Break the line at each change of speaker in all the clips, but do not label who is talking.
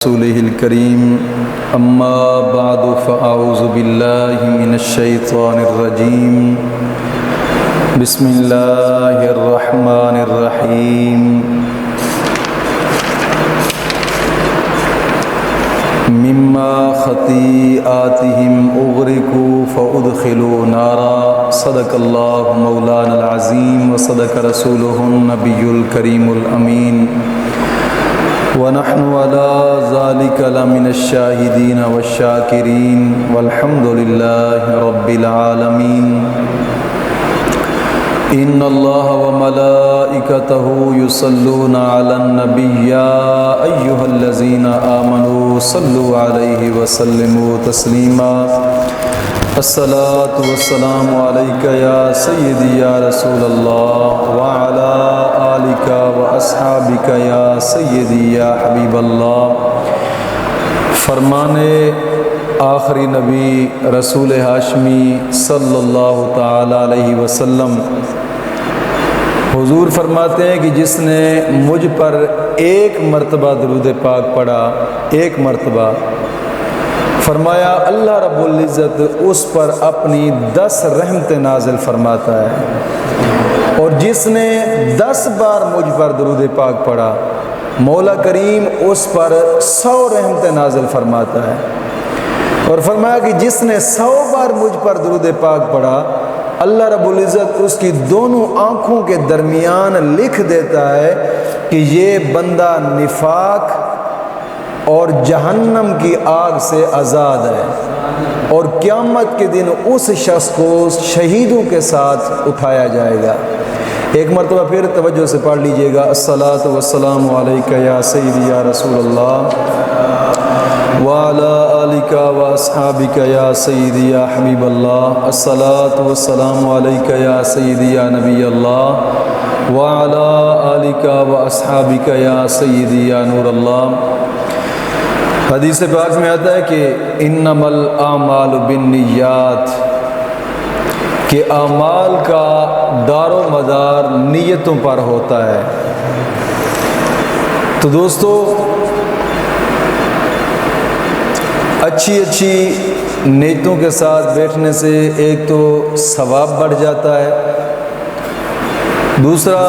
رسوله الكريم أما بعد فأعوذ بالله من الشيطان الرجيم بسم الله الرحمن الرحيم مما خطيئاتهم أغرقوا فأدخلوا نارا صدق الله مولانا العظيم وصدق رسوله النبي الكريم الأمين ونحن على ذلك لمن الشاهدين والشاكرين والحمد لله رب العالمين إن الله وملائكته يصلون على النبي يا أيها الذين آمنوا صلوا عليه وسلموا تسليما الصلاة والسلام عليك يا سيدي يا رسول الله وعلى آلك وأصحابك يا سيدي يا حبيب الله فرمان آخری نبی رسول ہاشمی صلی اللہ تعالی علیہ وسلم حضور فرماتے ہیں کہ جس نے مجھ پر ایک مرتبہ درود پاک پڑھا، ایک مرتبہ، فرمایا اللہ رب العزت اس پر اپنی 10 رحمتیں نازل فرماتا ہے، اور جس نے 10 بار مجھ پر درود پاک پڑھا مولا کریم اس پر 100 رحمتیں نازل فرماتا ہے، اور فرمایا کہ جس نے 100 بار مجھ پر درود پاک پڑھا اللہ رب العزت اس کی دونوں آنکھوں کے درمیان لکھ دیتا ہے کہ یہ بندہ نفاق اور جہنم کی آگ سے آزاد ہے، اور قیامت کے دن اس شخص کو شہیدوں کے ساتھ اٹھایا جائے گا۔ ایک مرتبہ پھر توجہ سے پڑھ لیجئے گا، الصلاۃ والسلام علیک یا سیدی یا رسول اللہ وعلی آلک واصحابک یا سیدی یا حبیب اللہ، الصلاۃ والسلام علیک یا سیدی یا نبی اللہ وعلی آلک واصحابک یا سیدی یا نور اللہ۔ حدیث پاک میں آتا ہے کہ انما الاعمال بالنیات، کہ اعمال کا دار و مدار نیتوں پر ہوتا ہے۔ تو دوستو اچھی نیتوں کے ساتھ بیٹھنے سے ایک تو ثواب بڑھ جاتا ہے، دوسرا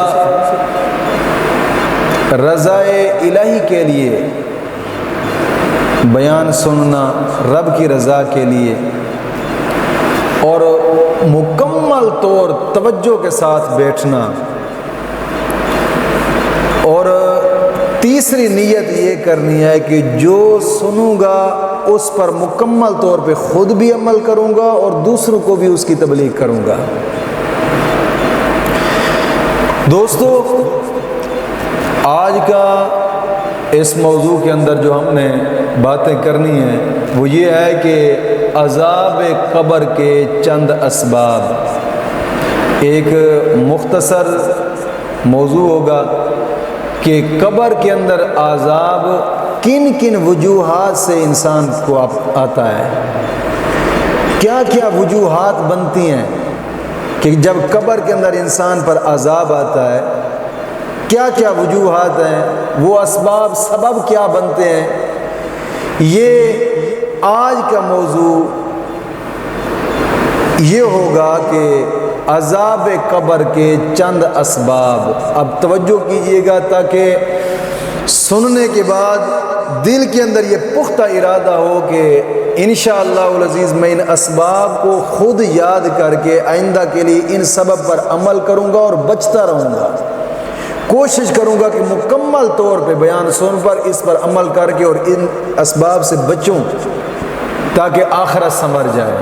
رضا الہی کے لیے بیان سننا، رب کی رضا کے لیے، اور مکمل طور توجہ کے ساتھ بیٹھنا، اور تیسری نیت یہ کرنی ہے کہ جو سنوں گا اس پر مکمل طور پہ خود بھی عمل کروں گا اور دوسروں کو بھی اس کی تبلیغ کروں گا۔ دوستو آج کا اس موضوع کے اندر جو ہم نے باتیں کرنی ہیں وہ یہ ہے کہ عذاب قبر کے چند اسباب۔ ایک مختصر موضوع ہوگا کہ قبر کے اندر عذاب کن کن وجوہات سے انسان کو آتا ہے، کیا کیا وجوہات بنتی ہیں کہ جب قبر کے اندر انسان پر عذاب آتا ہے، کیا کیا وجوہات ہیں، وہ اسباب سبب کیا بنتے ہیں۔ یہ آج کا موضوع یہ ہوگا کہ عذاب قبر کے چند اسباب۔ اب توجہ کیجئے گا تاکہ سننے کے بعد دل کے اندر یہ پختہ ارادہ ہو کہ انشاءاللہ العزیز میں ان اسباب کو خود یاد کر کے آئندہ کے لیے ان سبب پر عمل کروں گا اور بچتا رہوں گا، کوشش کروں گا کہ مکمل طور پہ بیان سن پر اس پر عمل کر کے اور ان اسباب سے بچوں تاکہ آخرت سنور جائے،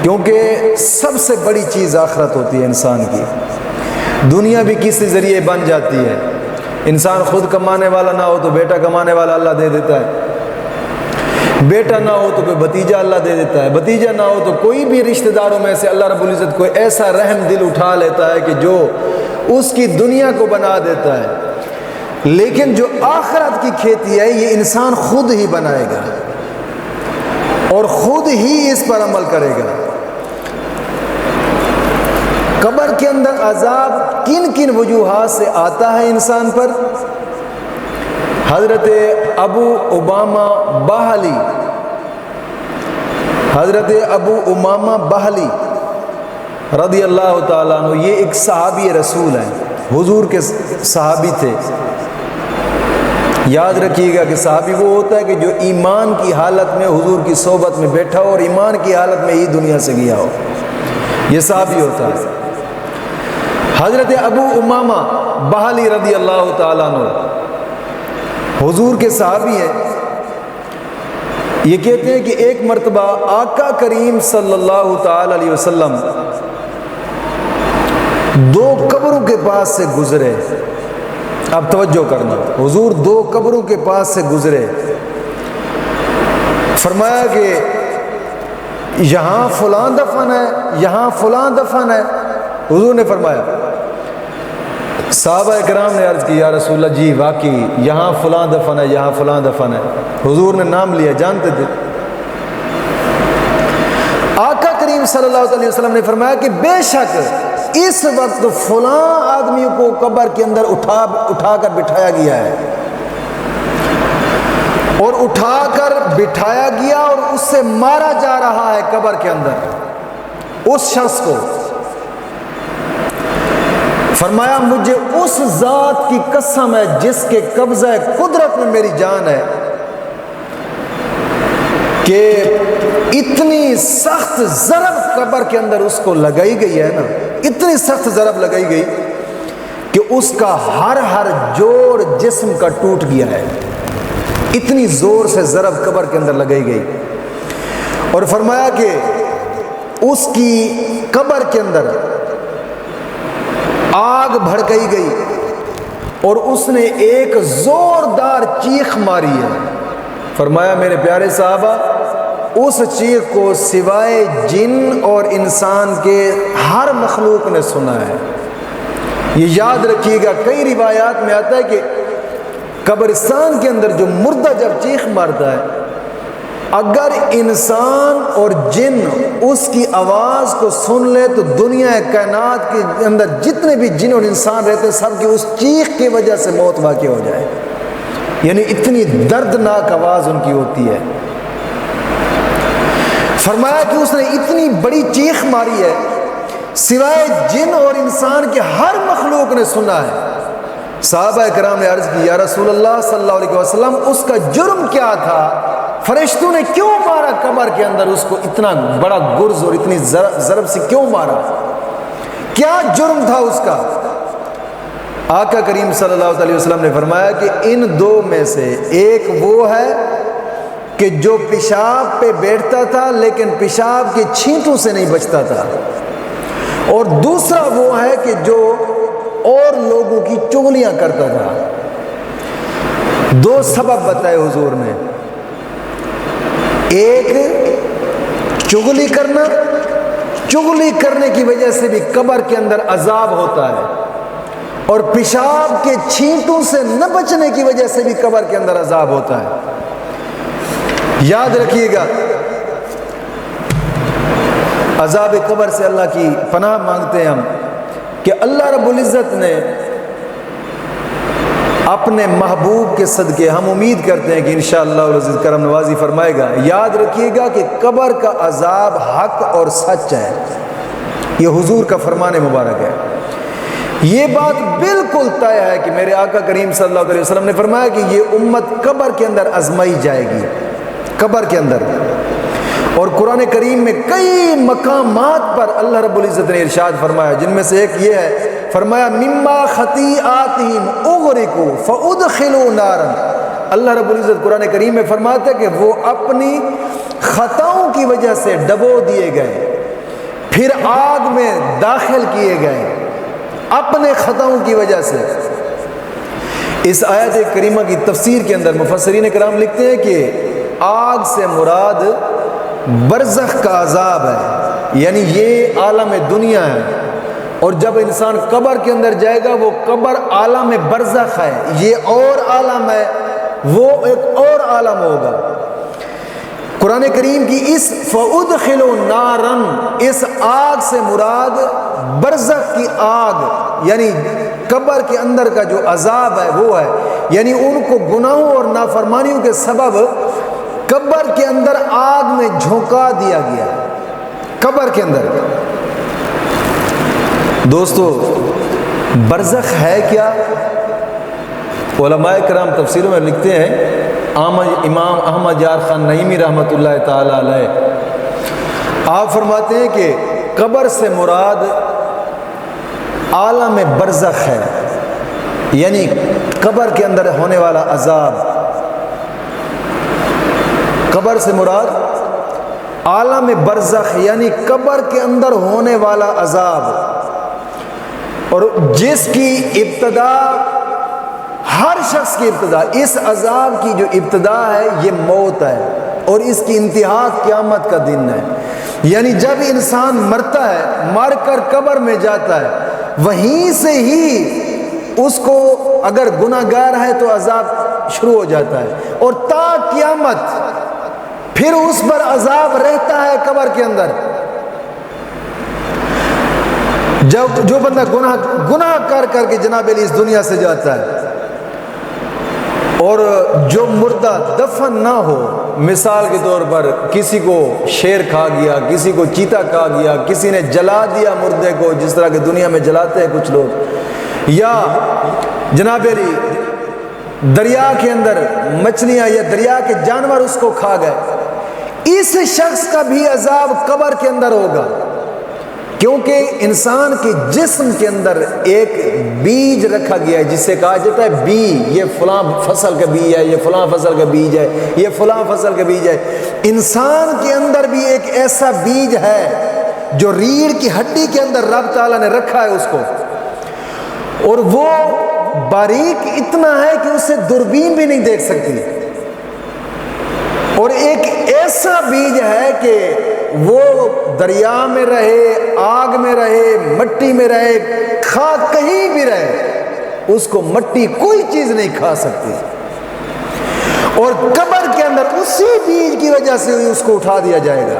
کیونکہ سب سے بڑی چیز آخرت ہوتی ہے انسان کی۔ دنیا بھی کسی ذریعے بن جاتی ہے، انسان خود کمانے والا نہ ہو تو بیٹا کمانے والا اللہ دے دیتا ہے، بیٹا نہ ہو تو کوئی بھتیجا اللہ دے دیتا ہے، بھتیجا نہ ہو تو کوئی بھی رشتہ داروں میں سے اللہ رب العزت کوئی ایسا رحم دل اٹھا لیتا ہے کہ جو اس کی دنیا کو بنا دیتا ہے۔ لیکن جو آخرت کی کھیتی ہے یہ انسان خود ہی بنائے گا اور خود ہی اس پر عمل کرے گا۔ قبر کے اندر عذاب کن کن وجوہات سے آتا ہے انسان پر؟ حضرت ابو امامہ باہلی، حضرت ابو امامہ باہلی رضی اللہ تعالیٰ عنہ، یہ ایک صحابی رسول ہیں، حضور کے صحابی تھے۔ یاد رکھیے گا کہ صحابی وہ ہوتا ہے کہ جو ایمان کی حالت میں حضور کی صحبت میں بیٹھا ہو اور ایمان کی حالت میں ہی دنیا سے گیا ہو، یہ صحابی ہوتا ہے۔ حضرت ابو امامہ باہلی رضی اللہ تعالیٰ عنہ حضور کے صحابی ہیں۔ یہ کہتے ہیں کہ ایک مرتبہ آقا کریم صلی اللہ تعالی علیہ وسلم دو قبروں کے پاس سے گزرے۔ اب توجہ کرنا، حضور دو قبروں کے پاس سے گزرے، فرمایا کہ یہاں فلاں دفن ہے، یہاں فلاں دفن ہے۔ حضور نے فرمایا، صحابہ کرام نے عرض کی یا رسول اللہ جی واقعی یہاں فلاں دفن ہے، یہاں فلاں دفن ہے۔ حضور نے نام لیا، جانتے تھے۔ آقا کریم صلی اللہ علیہ وسلم نے فرمایا کہ بے شک اس وقت فلاں آدمی کو قبر کے اندر اٹھا کر بٹھایا گیا ہے، اور اٹھا کر بٹھایا گیا اور اس سے مارا جا رہا ہے قبر کے اندر اس شخص کو۔ فرمایا مجھے اس ذات کی قسم ہے جس کے قبضہ قدرت میں میری جان ہے کہ اتنی سخت ضرب قبر کے اندر اس کو لگائی گئی ہے نا، اتنی سخت ضرب لگائی گئی کہ اس کا ہر جوڑ جسم کا ٹوٹ گیا ہے، اتنی زور سے ضرب قبر کے اندر لگائی گئی۔ اور فرمایا کہ اس کی قبر کے اندر آگ بھڑکائی گئی اور اس نے ایک زوردار چیخ ماری ہے۔ فرمایا میرے پیارے صحابہ، اس چیخ کو سوائے جن اور انسان کے ہر مخلوق نے سنا ہے۔ یہ یاد رکھیے گا، کئی روایات میں آتا ہے کہ قبرستان کے اندر جو مردہ جب چیخ مارتا ہے، اگر انسان اور جن اس کی آواز کو سن لے تو دنیا کائنات کے اندر جتنے بھی جن اور انسان رہتے ہیں سب کی اس چیخ کی وجہ سے موت واقع ہو جائے، یعنی اتنی دردناک آواز ان کی ہوتی ہے۔ فرمایا کہ اس نے اتنی بڑی چیخ ماری ہے سوائے جن اور انسان کے ہر مخلوق نے سنا ہے۔ صحابہ کرام نے عرض کی یا رسول اللہ صلی اللہ علیہ وسلم اس کا جرم کیا تھا؟ فرشتوں نے کیوں مارا قبر کے اندر اس کو، اتنا بڑا گرز اور اتنی ضرب سے کیوں مارا؟ کیا جرم تھا اس کا؟ آقا کریم صلی اللہ علیہ وسلم نے فرمایا کہ ان دو میں سے ایک وہ ہے کہ جو پیشاب پہ بیٹھتا تھا لیکن پیشاب کے چھینٹوں سے نہیں بچتا تھا، اور دوسرا وہ ہے کہ جو اور لوگوں کی چغلیاں کرتا تھا۔ دو سبب بتائے حضور نے، ایک چغلی کرنا، چغلی کرنے کی وجہ سے بھی قبر کے اندر عذاب ہوتا ہے، اور پیشاب کے چھینٹوں سے نہ بچنے کی وجہ سے بھی قبر کے اندر عذاب ہوتا ہے۔ یاد رکھیے گا، عذاب قبر سے اللہ کی پناہ مانگتے ہیں ہم کہ اللہ رب العزت نے اپنے محبوب کے صدقے ہم امید کرتے ہیں کہ انشاءاللہ العزیز کرم نوازی فرمائے گا۔ یاد رکھیے گا کہ قبر کا عذاب حق اور سچ ہے، یہ حضور کا فرمان مبارک ہے۔ یہ بات بالکل طے ہے کہ میرے آقا کریم صلی اللہ علیہ وسلم نے فرمایا کہ یہ امت قبر کے اندر آزمائی جائے گی، قبر کے اندر۔ اور قرآن کریم میں کئی مقامات پر اللہ رب العزت نے ارشاد فرمایا، جن میں سے ایک یہ ہے، فرمایا مما خطیئاتہم اغرقوا فادخلوا نارا۔ اللہ رب العزت قرآن کریم میں فرماتا ہے کہ وہ اپنی خطاؤں کی وجہ سے ڈبو دیے گئے، پھر آگ میں داخل کیے گئے اپنے خطاؤں کی وجہ سے۔ اس آیت کریمہ کی تفسیر کے اندر مفسرین کرام لکھتے ہیں کہ آگ سے مراد برزخ کا عذاب ہے، یعنی یہ عالم دنیا ہے، اور جب انسان قبر کے اندر جائے گا وہ قبر عالم برزخ ہے، یہ اور عالم ہے، وہ ایک اور عالم ہوگا۔ قرآن کریم کی اس فَأُدْخِلُوا نَارًا، اس آگ سے مراد برزخ کی آگ، یعنی قبر کے اندر کا جو عذاب ہے وہ ہے، یعنی ان کو گناہوں اور نافرمانیوں کے سبب قبر کے اندر آگ میں جھونکا دیا گیا۔ قبر کے اندر دوستو برزخ ہے کیا؟ علماء کرام تفسیروں میں لکھتے ہیں، امام احمد یار خان نعیمی رحمۃ اللہ تعالی علیہ آپ فرماتے ہیں کہ قبر سے مراد عالم برزخ ہے، یعنی قبر کے اندر ہونے والا عذاب۔ قبر سے مراد عالم برزخ یعنی قبر کے اندر ہونے والا عذاب، اور جس کی ابتدا، ہر شخص کی ابتدا، اس عذاب کی جو ابتدا ہے یہ موت ہے، اور اس کی انتہا قیامت کا دن ہے۔ یعنی جب انسان مرتا ہے، مر کر قبر میں جاتا ہے، وہیں سے ہی اس کو اگر گناہ گار ہے تو عذاب شروع ہو جاتا ہے، اور تا قیامت پھر اس پر عذاب رہتا ہے قبر کے اندر۔ جب جو بندہ گناہ کر کے جناب علی اس دنیا سے جاتا ہے، اور جو مردہ دفن نہ ہو، مثال کے طور پر کسی کو شیر کھا گیا، کسی کو چیتا کھا گیا، کسی نے جلا دیا مردے کو جس طرح کہ دنیا میں جلاتے ہیں کچھ لوگ، یا جناب علی دریا کے اندر مچھلیاں یا دریا کے جانور اس کو کھا گئے، اس شخص کا بھی عذاب قبر کے اندر ہوگا، کیونکہ انسان کے جسم کے اندر ایک بیج رکھا گیا ہے جس سے کہا جاتا ہے بی، یہ فلاں فصل کا بیج ہے، یہ فلاں فصل کا بیج ہے، یہ فلاں فصل کا بیج ہے۔ انسان کے اندر بھی ایک ایسا بیج ہے جو ریڑھ کی ہڈی کے اندر رب تعالیٰ نے رکھا ہے اس کو، اور وہ باریک اتنا ہے کہ اسے دوربین بھی نہیں دیکھ سکتی، اور ایک ایسا بیج ہے کہ وہ دریا میں رہے، آگ میں رہے، مٹی میں رہے، کہیں بھی رہے، اس کو مٹی کوئی چیز نہیں کھا سکتی، اور قبر کے اندر اسی بیج کی وجہ سے اس کو اٹھا دیا جائے گا،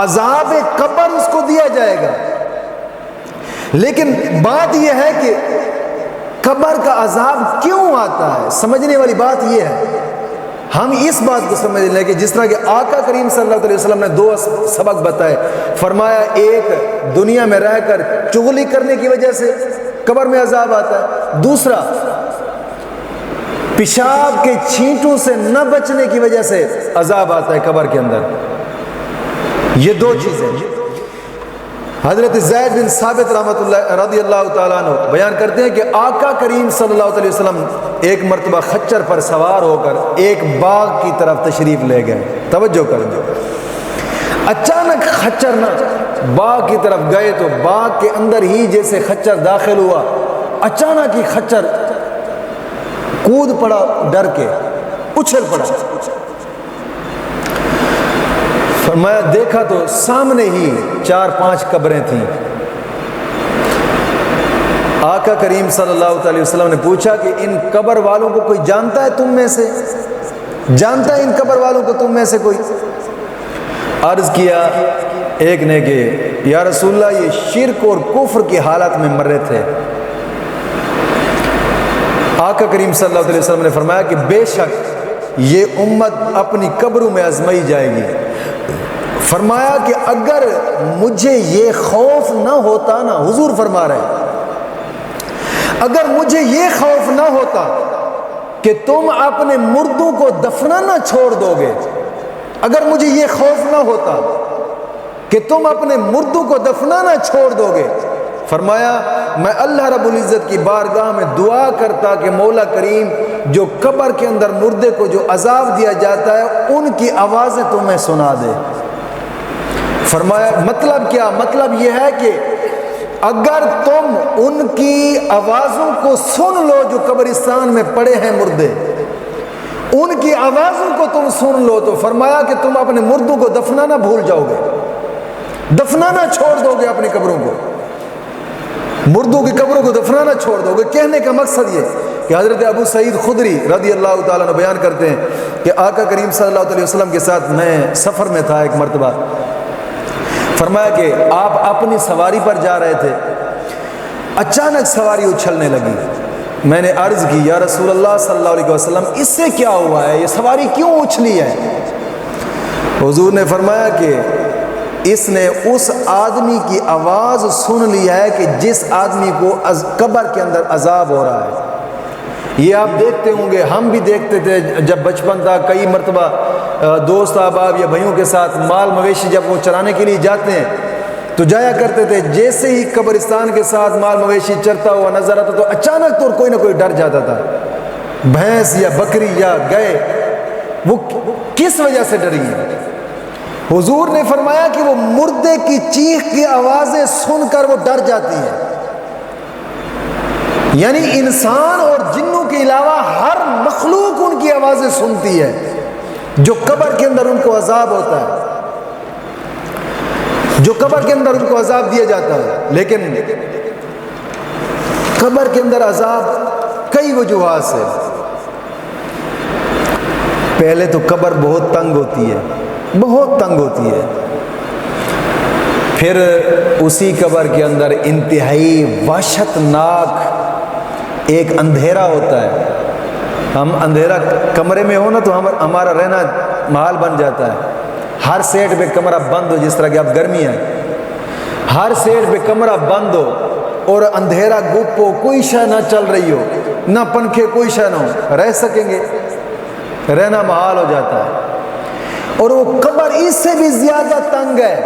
عذاب قبر اس کو دیا جائے گا۔ لیکن بات یہ ہے کہ قبر کا عذاب کیوں آتا ہے، سمجھنے والی بات یہ ہے، ہم اس بات کو سمجھ لیں کہ جس طرح کہ آقا کریم صلی اللہ علیہ وسلم نے 2 سبق بتائے، فرمایا ایک دنیا میں رہ کر چغلی کرنے کی وجہ سے قبر میں عذاب آتا ہے، دوسرا پیشاب کے چھینٹوں سے نہ بچنے کی وجہ سے عذاب آتا ہے قبر کے اندر۔ یہ 2 چیزیں حضرت زید بن ثابت رضی اللہ تعالیٰ عنہ بیان کرتے ہیں کہ آقا کریم صلی اللہ علیہ وسلم ایک مرتبہ خچر پر سوار ہو کر ایک باغ کی طرف تشریف لے گئے، توجہ کریں، اچانک خچر نہ باغ کی طرف گئے تو باغ کے اندر ہی جیسے خچر داخل ہوا، اچانک ہی خچر کود پڑا، ڈر کے اچھل پڑا، فرمایا دیکھا تو سامنے ہی 4-5 قبریں تھیں۔ آقا کریم صلی اللہ علیہ وسلم نے پوچھا کہ ان قبر والوں کو کوئی جانتا ہے تم میں سے؟ جانتا ہے ان قبر والوں کو تم میں سے کوئی؟ عرض کیا ایک نے کہ یا رسول اللہ یہ شرک اور کفر کی حالت میں مر رہے تھے۔ آقا کریم صلی اللہ علیہ وسلم نے فرمایا کہ بے شک یہ امت اپنی قبروں میں آزمائی جائے گی۔ فرمایا کہ اگر مجھے یہ خوف نہ ہوتا نا، حضور فرما رہے ہیں اگر مجھے یہ خوف نہ ہوتا کہ تم اپنے مردوں کو دفنانا چھوڑ دو گے، اگر مجھے یہ خوف نہ ہوتا کہ تم اپنے مردوں کو دفنانا چھوڑ دو گے، فرمایا میں اللہ رب العزت کی بارگاہ میں دعا کرتا کہ مولا کریم جو قبر کے اندر مردے کو جو عذاب دیا جاتا ہے ان کی آوازیں تمہیں سنا دے۔ فرمایا مطلب کیا؟ مطلب یہ ہے کہ اگر تم ان کی آوازوں کو سن لو جو قبرستان میں پڑے ہیں مردے، ان کی آوازوں کو تم سن لو تو فرمایا کہ تم اپنے مردوں کو دفنانا بھول جاؤ گے، دفنانا چھوڑ دو گے، اپنی قبروں کو، مردوں کی قبروں کو دفنانا چھوڑ دو گے۔ کہنے کا مقصد یہ کہ حضرت ابو سعید خدری رضی اللہ تعالیٰ عنہ بیان کرتے ہیں کہ آقا کریم صلی اللہ علیہ وسلم کے ساتھ میں سفر میں تھا ایک مرتبہ، فرمایا کہ آپ اپنی سواری پر جا رہے تھے، اچانک سواری اچھلنے لگی. میں نے عرض کی یا رسول اللہ صلی اللہ علیہ وسلم اس سے کیا ہوا ہے, یہ سواری کیوں اچھلی ہے؟ حضور نے فرمایا کہ اس نے اس آدمی کی آواز سن لی ہے کہ جس آدمی کو قبر کے اندر عذاب ہو رہا ہے. یہ آپ دیکھتے ہوں گے, ہم بھی دیکھتے تھے جب بچپن تھا, کئی مرتبہ دوست احباب یا بھائیوں کے ساتھ مال مویشی جب وہ چرانے کے لیے جاتے ہیں تو جایا کرتے تھے, جیسے ہی قبرستان کے ساتھ مال مویشی چرتا ہوا نظر آتا تو اچانک تو کوئی نہ کوئی ڈر جاتا تھا. بھینس یا بکری یا گائے وہ کس وجہ سے ڈری ہے؟ حضور نے فرمایا کہ وہ مردے کی چیخ کی آوازیں سن کر وہ ڈر جاتی ہے. یعنی انسان اور جنوں کے علاوہ ہر مخلوق ان کی آوازیں سنتی ہے جو قبر کے اندر ان کو عذاب ہوتا ہے, جو قبر کے اندر ان کو عذاب دیا جاتا ہے. لیکن قبر کے اندر عذاب کئی وجوہات سے. پہلے تو قبر بہت تنگ ہوتی ہے, بہت تنگ ہوتی ہے. پھر اسی قبر کے اندر انتہائی وحشت ناک ایک اندھیرا ہوتا ہے. ہم اندھیرا کمرے میں ہو نا تو ہمارا رہنا محال بن جاتا ہے. ہر سیٹ پہ کمرہ بند ہو, جس طرح کہ اب گرمی ہے, ہر سیٹ پہ کمرہ بند ہو اور اندھیرا گپ ہو, کوئی شے نہ چل رہی ہو, نہ پنکھے, کوئی شے نہ ہو, رہ سکیں گے؟ رہنا محال ہو جاتا ہے. اور وہ قبر اس سے بھی زیادہ تنگ ہے,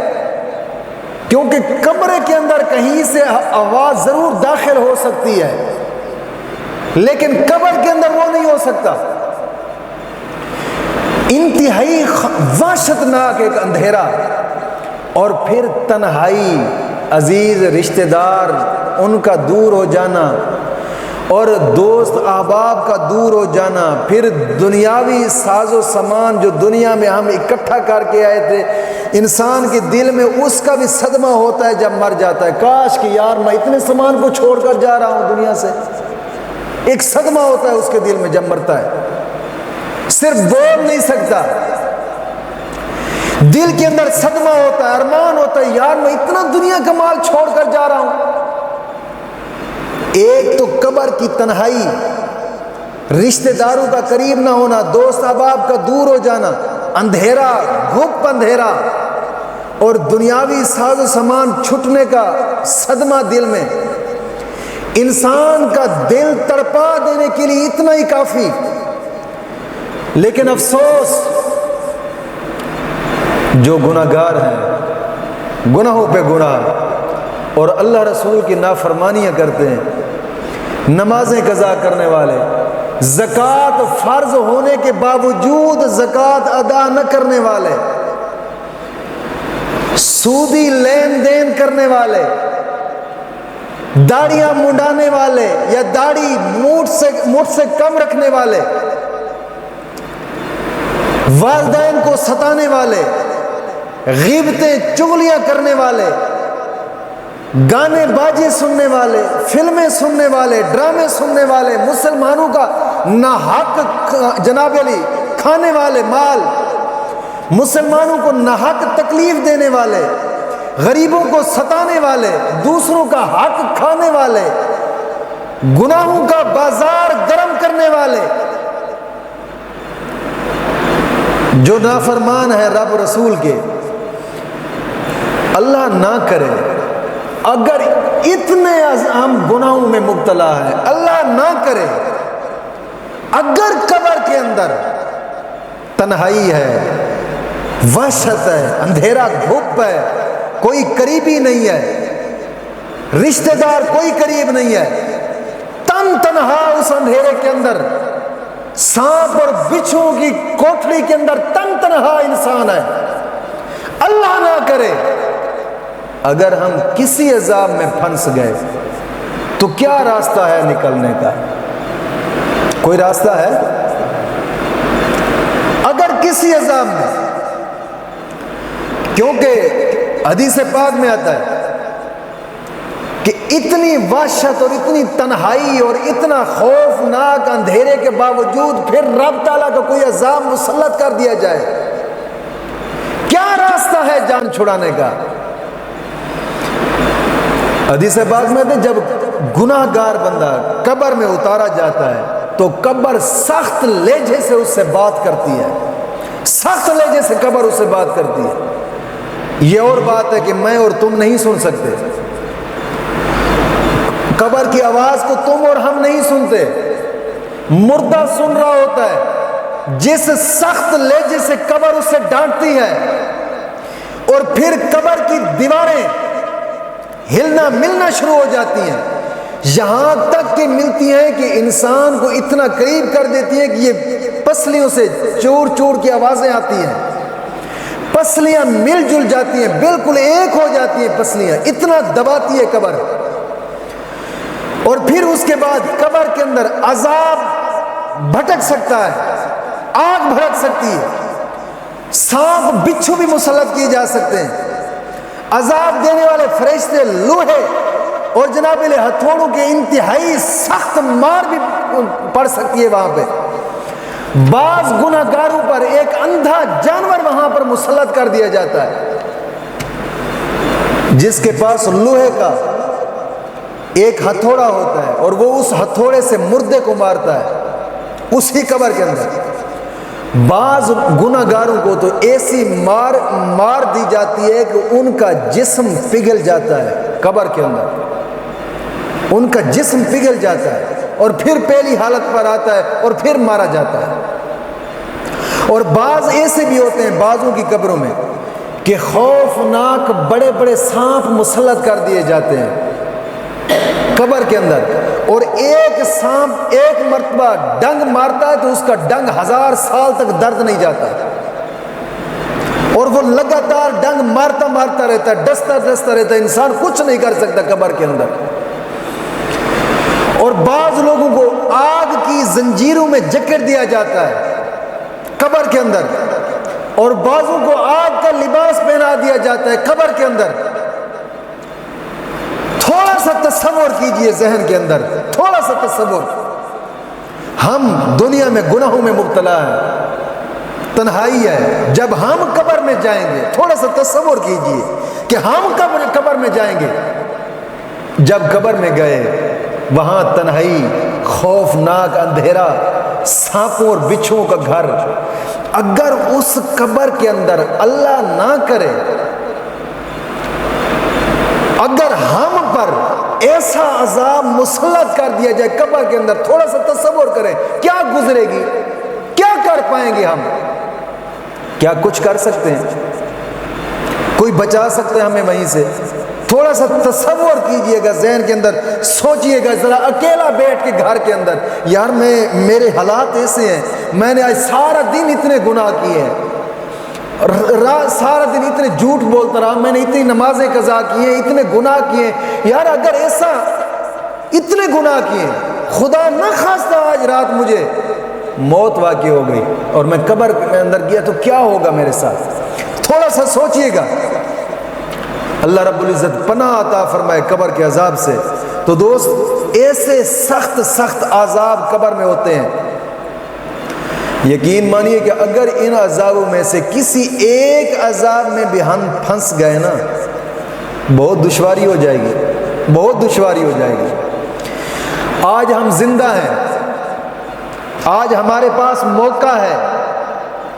کیونکہ قبر کے اندر کہیں سے آواز ضرور داخل ہو سکتی ہے لیکن قبر کے اندر وہ نہیں ہو سکتا. انتہائی وحشت ناک ایک اندھیرا, اور پھر تنہائی, عزیز رشتہ دار ان کا دور ہو جانا, اور دوست احباب کا دور ہو جانا, پھر دنیاوی ساز و سامان جو دنیا میں ہم اکٹھا کر کے آئے تھے, انسان کے دل میں اس کا بھی صدمہ ہوتا ہے جب مر جاتا ہے. کاش کہ یار میں اتنے سامان کو چھوڑ کر جا رہا ہوں دنیا سے. ایک صدمہ ہوتا ہے اس کے دل میں جب مرتا ہے, صرف بول نہیں سکتا, دل کے اندر صدمہ ہوتا ہے, ارمان ہوتا ہے یار میں اتنا دنیا کا مال چھوڑ کر جا رہا ہوں. ایک تو قبر کی تنہائی, رشتہ داروں کا قریب نہ ہونا, دوست احباب کا دور ہو جانا, اندھیرا, گھپ اندھیرا, اور دنیاوی ساز و سامان چھٹنے کا صدمہ دل میں. انسان کا دل تڑپا دینے کے لیے اتنا ہی کافی. لیکن افسوس جو گناہگار ہیں, گناہوں پہ گناہ اور اللہ رسول کی نافرمانیاں کرتے ہیں, نمازیں قضا کرنے والے, زکوٰۃ فرض ہونے کے باوجود زکوٰۃ ادا نہ کرنے والے, سودی لین دین کرنے والے, داڑیاں منڈانے والے یا داڑھی مٹھ سے کم رکھنے والے, والدین کو ستانے والے, غیبتیں چغلیاں کرنے والے, گانے باجے سننے والے, فلمیں سننے والے, ڈرامے سننے والے, مسلمانوں کا ناحق جناب علی کھانے والے مال, مسلمانوں کو ناحق تکلیف دینے والے, غریبوں کو ستانے والے, دوسروں کا حق کھانے والے, گناہوں کا بازار گرم کرنے والے, جو نافرمان ہے رب رسول کے. اللہ نہ کرے اگر اتنے ہم گناہوں میں مبتلا ہے, اللہ نہ کرے اگر قبر کے اندر تنہائی ہے, وحشت ہے, اندھیرا گھپ ہے, کوئی قریبی نہیں ہے, رشتہ دار کوئی قریب نہیں ہے, تن تنہا اس اندھیرے کے اندر, سانپ اور بچھو کی کوٹھڑی کے اندر تن تنہا انسان ہے. اللہ نہ کرے اگر ہم کسی عذاب میں پھنس گئے تو کیا راستہ ہے نکلنے کا؟ کوئی راستہ ہے؟ اگر کسی عذاب میں, کیونکہ حدیث پاک میں آتا ہے کہ اتنی وحشت اور اتنی تنہائی اور اتنا خوفناک اندھیرے کے باوجود پھر رب تعالیٰ کا کوئی عذاب مسلط کر دیا جائے, کیا راستہ ہے جان چھڑانے کا؟ حدیث پاک میں ہے جب گناہ گار بندہ قبر میں اتارا جاتا ہے تو قبر سخت لہجے سے اس سے بات کرتی ہے، سخت لہجے سے قبر اس سے بات کرتی ہے۔ یہ اور بات ہے کہ میں اور تم نہیں سن سکتے، قبر کی آواز کو تم اور ہم نہیں سنتے، مردہ سن رہا ہوتا ہے۔ جس سخت لہجے سے قبر اس سے ڈانٹتی ہے، اور پھر قبر کی دیواریں ہلنا ملنا شروع ہو جاتی ہیں، یہاں تک کہ ملتی ہیں کہ انسان کو اتنا قریب کر دیتی ہیں کہ یہ پسلیوں سے چور چور کی آوازیں آتی ہیں، پسلیاں مل جل جاتی ہیں، بالکل ایک ہو جاتی ہیں پسلیاں، اتنا دباتی ہے قبر۔ اور پھر اس کے بعد قبر کے اندر عذاب بھٹک سکتا ہے، آگ بھڑک سکتی ہے، سانپ بچھو بھی مسلط کیے جا سکتے ہیں، عذاب دینے والے فرشتے لوہے اور جناب ہتھوڑوں کے انتہائی سخت مار بھی پڑ سکتی ہے وہاں پہ۔ بعض گناہ گاروں پر ایک اندھا جانور وہاں پر مسلط کر دیا جاتا ہے، جس کے پاس لوہے کا ایک ہتھوڑا ہوتا ہے، اور وہ اس ہتھوڑے سے مردے کو مارتا ہے اسی قبر کے اندر۔ بعض گناہ گاروں کو تو ایسی مار دی جاتی ہے کہ ان کا جسم پگھل جاتا ہے قبر کے اندر، ان کا جسم پگھل جاتا ہے اور پھر پہلی حالت پر آتا ہے اور پھر مارا جاتا ہے۔ اور بعض ایسے بھی ہوتے ہیں بعضوں کی قبروں میں کہ خوفناک بڑے بڑے سانپ مسلط کر دیے جاتے ہیں قبر کے اندر، اور ایک سانپ ایک مرتبہ ڈنگ مارتا ہے تو اس کا ڈنگ 1000 سال تک درد نہیں جاتا، اور وہ لگاتار ڈنگ مارتا مارتا رہتا ہے، ڈستا ڈستا رہتا ہے، انسان کچھ نہیں کر سکتا قبر کے اندر۔ اور بعض لوگوں کو آگ کی زنجیروں میں جکڑ دیا جاتا ہے قبر کے اندر، اور بعضوں کو آگ کا لباس پہنا دیا جاتا ہے قبر کے اندر۔ تھوڑا سا تصور کیجئے ذہن کے اندر، تھوڑا سا تصور، ہم دنیا میں گناہوں میں مبتلا ہیں، تنہائی ہے، جب ہم قبر میں جائیں گے تھوڑا سا تصور کیجئے کہ ہم قبر میں جائیں گے، جب قبر میں گئے وہاں تنہائی، خوفناک اندھیرا، سانپوں اور بچھوؤں کا گھر، اگر اس قبر کے اندر اللہ نہ کرے اگر ہم پر ایسا عذاب مسلط کر دیا جائے قبر کے اندر، تھوڑا سا تصور کریں کیا گزرے گی، کیا کر پائیں گے ہم؟ کیا کچھ کر سکتے ہیں؟ کوئی بچا سکتے ہیں ہمیں وہیں سے؟ تھوڑا سا تصور کیجئے گا ذہن کے اندر، سوچئے گا ذرا اکیلا بیٹھ کے گھر کے اندر، یار میرے حالات ایسے ہیں، میں نے آج سارا دن اتنے گناہ کیے ہیں، سارا دن اتنے جھوٹ بولتا رہا، میں نے اتنی نمازیں قضا کی ہیں، اتنے گناہ کیے ہیں، یار اگر ایسا اتنے گناہ کیے، خدا نہ خواستہ آج رات مجھے موت واقع ہو گئی اور میں قبر میں اندر گیا تو کیا ہوگا میرے ساتھ؟ تھوڑا سا سوچئے گا۔ اللہ رب العزت پناہ عطا فرمائے قبر کے عذاب سے۔ تو دوست، ایسے سخت سخت عذاب قبر میں ہوتے ہیں، یقین مانیے کہ اگر ان عذابوں میں سے کسی ایک عذاب میں بھی ہم پھنس گئے نا، بہت دشواری ہو جائے گی، بہت دشواری ہو جائے گی۔ آج ہم زندہ ہیں، آج ہمارے پاس موقع ہے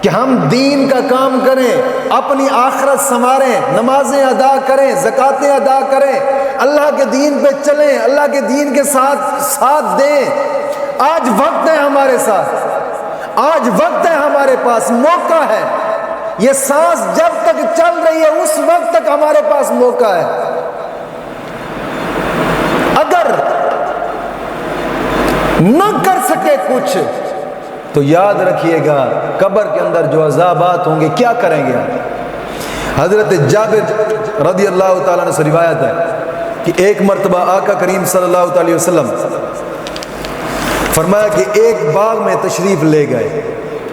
کہ ہم دین کا کام کریں، اپنی آخرت سنواریں، نمازیں ادا کریں، زکاتیں ادا کریں، اللہ کے دین پہ چلیں، اللہ کے دین کے ساتھ دیں۔ آج وقت ہے ہمارے ساتھ، آج وقت ہے ہمارے پاس، موقع ہے۔ یہ سانس جب تک چل رہی ہے اس وقت تک ہمارے پاس موقع ہے۔ اگر نہ کر سکے کچھ تو یاد رکھیے گا قبر کے اندر جو عذابات ہوں گے کیا کریں گے آپ؟ حضرت جابر رضی اللہ تعالیٰ عنہ سے روایت ہے کہ ایک مرتبہ آقا کریم صلی اللہ علیہ وسلم فرمایا کہ ایک باغ میں تشریف لے گئے،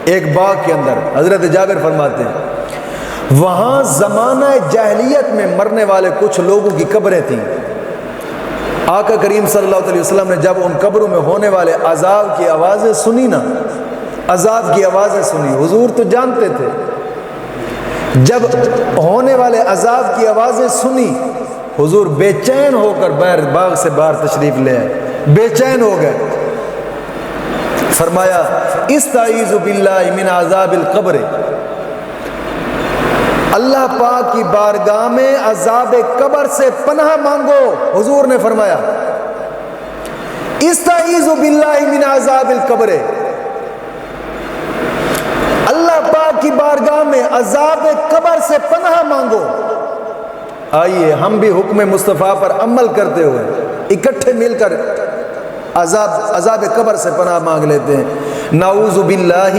ایک باغ کے اندر حضرت جابر فرماتے ہیں وہاں زمانہ جاہلیت میں مرنے والے کچھ لوگوں کی قبریں تھیں۔ آقا کریم صلی اللہ علیہ وسلم نے جب ان قبروں میں ہونے والے عذاب کی آوازیں سنی نا، عذاب کی آوازیں سنی، حضور تو جانتے تھے، جب ہونے والے عذاب کی آوازیں سنی حضور بے چین ہو کر باغ سے باہر تشریف لے آئے، بے چین ہو گئے. فرمایا استعیذ باللہ من عذاب القبر، اللہ پاک کی بارگاہ میں عذاب قبر سے پناہ مانگو. حضور نے فرمایا استعیذ باللہ من عذاب القبر، اللہ پاک کی بارگاہ میں عذاب قبر سے پناہ مانگو. آئیے ہم بھی حکم مصطفیٰ پر عمل کرتے ہوئے اکٹھے مل کر عذاب قبر سے پناہ مانگ لیتے ہیں. نعوذ باللہ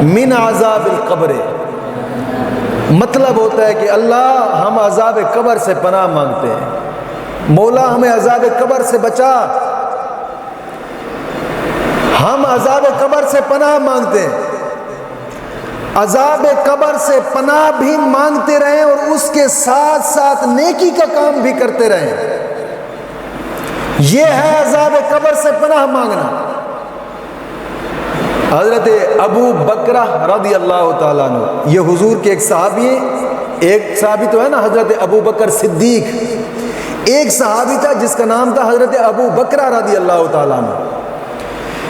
من عذاب القبر، مطلب ہوتا ہے کہ اللہ ہم عذاب قبر سے پناہ مانگتے ہیں، مولا ہمیں عذاب قبر سے بچا. ہم عذاب قبر سے پناہ مانگتے ہیں، عذاب قبر سے پناہ بھی مانگتے رہیں اور اس کے ساتھ ساتھ نیکی کا کام بھی کرتے رہیں. یہ ہے عذاب قبر سے پناہ مانگنا. حضرت ابو بکرہ رضی اللہ تعالیٰ عنہ، یہ حضور کے ایک صحابی ہیں. ایک صحابی تو ہے نا حضرت ابو بکر صدیق، ایک صحابی تھا جس کا نام تھا حضرت ابو بکرہ رضی اللہ تعالیٰ عنہ.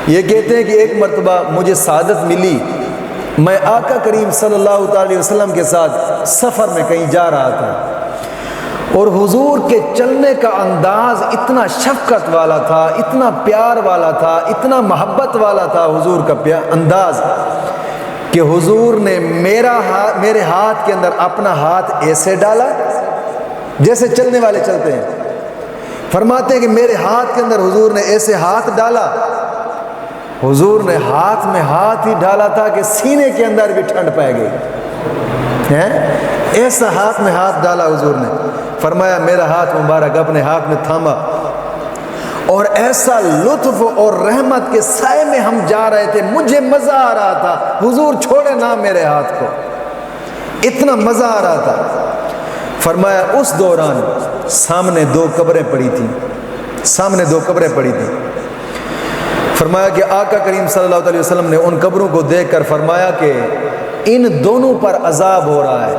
یہ کہتے ہیں کہ ایک مرتبہ مجھے سعادت ملی، میں آقا کریم صلی اللہ تعالی علیہ وسلم کے ساتھ سفر میں کہیں جا رہا تھا اور حضور کے چلنے کا انداز اتنا شفقت والا تھا، اتنا پیار والا تھا، اتنا محبت والا تھا حضور کا انداز کہ حضور نے میرے ہاتھ کے اندر اپنا ہاتھ ایسے ڈالا جیسے چلنے والے چلتے ہیں. فرماتے ہیں کہ میرے ہاتھ کے اندر حضور نے ایسے ہاتھ ڈالا، حضور نے ہاتھ میں ہاتھ ہی ڈالا تھا کہ سینے کے اندر بھی ٹھنڈ پائے گئی. ایسا ہاتھ میں ہاتھ ڈالا حضور نے. فرمایا میرا ہاتھ مبارک اپنے ہاتھ میں تھاما اور ایسا لطف اور رحمت کے سائے میں ہم جا رہے تھے، مجھے مزہ آ رہا تھا. حضور چھوڑے نہ میرے ہاتھ کو، اتنا مزہ آ رہا تھا. فرمایا اس دوران سامنے دو قبریں پڑی تھیں. فرمایا کہ آقا کریم صلی اللہ علیہ وسلم نے ان قبروں کو دیکھ کر فرمایا کہ ان دونوں پر عذاب ہو رہا ہے،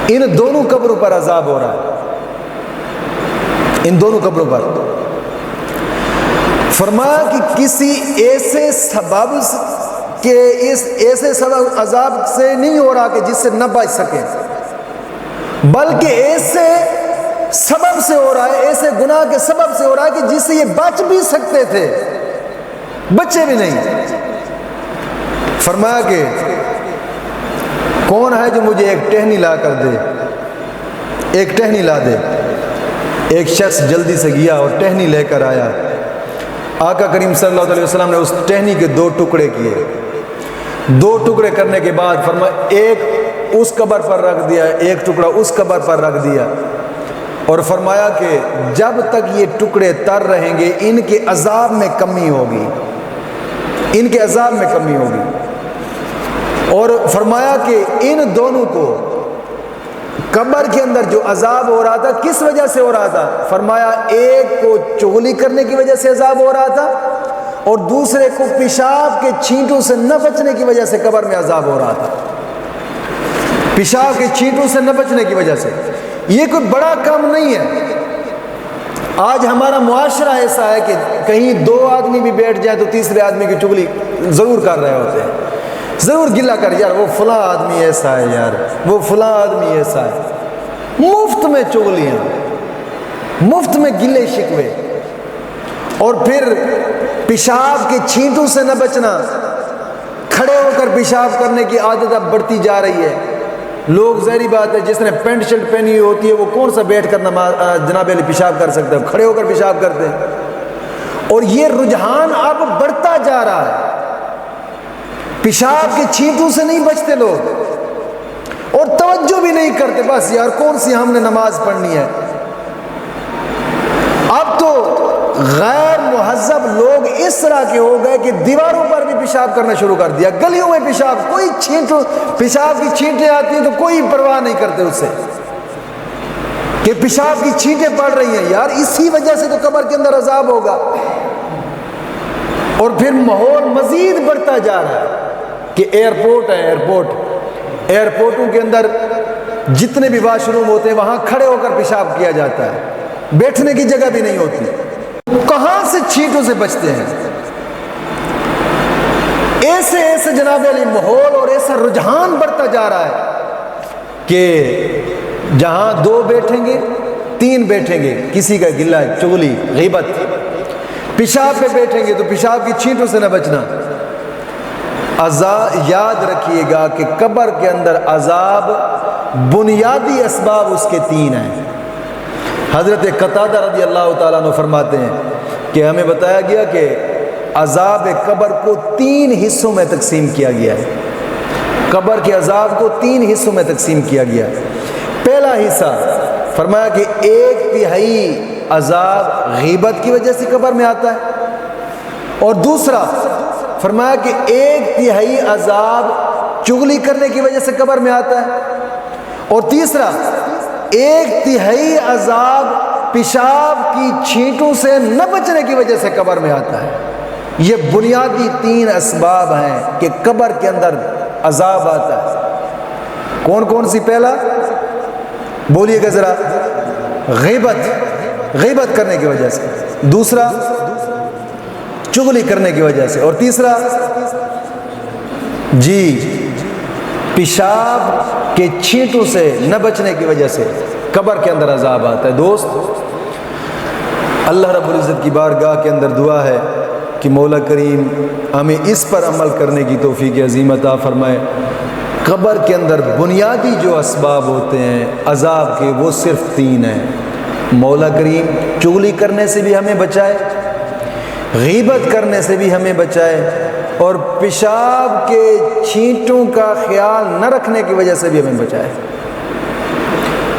ان دونوں قبروں پر عذاب ہو رہا ہے، ان دونوں قبروں پر. فرمایا کہ کسی ایسے سبب کے ایسے سبب عذاب سے نہیں ہو رہا کہ جس سے نہ بچ سکیں، بلکہ ایسے سبب سے ہو رہا ہے، ایسے گناہ کے سبب سے ہو رہا ہے کہ جس سے یہ بچ بھی سکتے تھے، بچے بھی نہیں. فرمایا کہ کون ہے جو مجھے ایک ٹہنی لا کر دے، ایک ٹہنی لا دے. ایک شخص جلدی سے گیا اور ٹہنی لے کر آیا. آقا کریم صلی اللہ علیہ وسلم نے اس ٹہنی کے دو ٹکڑے کیے. دو ٹکڑے کرنے کے بعد فرمایا ایک اس قبر پر رکھ دیا، ایک ٹکڑا اس قبر پر رکھ دیا اور فرمایا کہ جب تک یہ ٹکڑے تر رہیں گے ان کے عذاب میں کمی ہوگی، ان کے عذاب میں کمی ہوگی. اور فرمایا کہ ان دونوں کو قبر کے اندر جو عذاب ہو رہا تھا کس وجہ سے ہو رہا تھا؟ فرمایا ایک کو چغلی کرنے کی وجہ سے عذاب ہو رہا تھا اور دوسرے کو پیشاب کے چھینٹوں سے نہ بچنے کی وجہ سے قبر میں عذاب ہو رہا تھا. پیشاب کے چھینٹوں سے نہ بچنے کی وجہ سے. یہ کوئی بڑا کام نہیں ہے. آج ہمارا معاشرہ ایسا ہے کہ کہیں دو آدمی بھی بیٹھ جائیں تو تیسرے آدمی کی چغلی ضرور کر رہے ہوتے ہیں، ضرور گلہ کر یار وہ فلاں آدمی ایسا ہے، یار وہ فلاں آدمی ایسا ہے. مفت میں چغلیاں، مفت میں گلے شکوے. اور پھر پیشاب کے چھینٹوں سے نہ بچنا، کھڑے ہو کر پیشاب کرنے کی عادت اب بڑھتی جا رہی ہے. لوگ ظاہری بات ہے جس نے پینٹ شرٹ پہنی ہوئی ہوتی ہے وہ کون سا بیٹھ کر جناب علی پیشاب کر سکتا ہے، کھڑے ہو کر پیشاب کرتے ہیں. اور یہ رجحان اب بڑھتا جا رہا ہے. پیشاب کے چھینٹوں سے نہیں بچتے لوگ اور توجہ بھی نہیں کرتے، بس یار کون سی ہم نے نماز پڑھنی ہے. اب تو غیر مہذب لوگ اس طرح کے ہو گئے کہ دیواروں پر بھی پیشاب کرنا شروع کر دیا، گلیوں میں پیشاب، کوئی پیشاب کی چھینٹیں آتی ہیں تو کوئی پرواہ نہیں کرتے اس سے کہ پیشاب کی چھینٹیں پڑ رہی ہیں. یار اسی وجہ سے تو قبر کے اندر عذاب ہوگا. اور پھر ماحول مزید بڑھتا جا رہا ہے کہ ایئرپورٹ ہے، ایئرپورٹوں کے اندر جتنے بھی واش روم ہوتے ہیں وہاں کھڑے ہو کر پیشاب کیا جاتا ہے، بیٹھنے کی جگہ بھی نہیں ہوتی، کہاں سے چھینٹوں سے بچتے ہیں؟ ایسے جناب علی ماحول اور ایسا رجحان بڑھتا جا رہا ہے کہ جہاں 2 بیٹھیں گے 3 بیٹھیں گے، کسی کا گلہ چغلی غیبت، پیشاب پہ بیٹھیں گے تو پیشاب کی چھینٹوں سے نہ بچنا۔ یاد رکھیے گا کہ قبر کے اندر عذاب بنیادی اسباب اس کے 3 ہیں۔ حضرت قتادہ رضی اللہ تعالیٰ عنہ فرماتے ہیں کہ ہمیں بتایا گیا کہ عذاب قبر کو 3 حصوں میں تقسیم کیا گیا ہے، قبر کے عذاب کو 3 حصوں میں تقسیم کیا گیا ہے۔ پہلا حصہ فرمایا کہ 1/3 عذاب غیبت کی وجہ سے قبر میں آتا ہے، اور دوسرا فرمایا کہ 1/3 عذاب چغلی کرنے کی وجہ سے قبر میں آتا ہے، اور تیسرا 1/3 عذاب پیشاب کی چھینٹوں سے نہ بچنے کی وجہ سے قبر میں آتا ہے۔ یہ بنیادی 3 اسباب ہیں کہ قبر کے اندر عذاب آتا ہے۔ کون کون سی؟ پہلا بولیے گا ذرا، غیبت کرنے کی وجہ سے، دوسرا چغلی کرنے کی وجہ سے، اور تیسرا پیشاب کے چھینٹوں سے نہ بچنے کی وجہ سے قبر کے اندر عذاب آتا ہے۔ دوست، اللہ رب العزت کی بارگاہ کے اندر دعا ہے کہ مولا کریم ہمیں اس پر عمل کرنے کی توفیق عظیم عطا فرمائے۔ قبر کے اندر بنیادی جو اسباب ہوتے ہیں عذاب کے وہ صرف 3 ہیں۔ مولا کریم چغلی کرنے سے بھی ہمیں بچائے، غیبت کرنے سے بھی ہمیں بچائے، اور پیشاب کے چھینٹوں کا خیال نہ رکھنے کی وجہ سے بھی ہمیں بچائے۔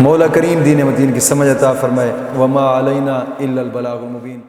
مولا کریم دین متین کی سمجھ عطا فرمائے۔ وما علینا الا البلاغ المبین۔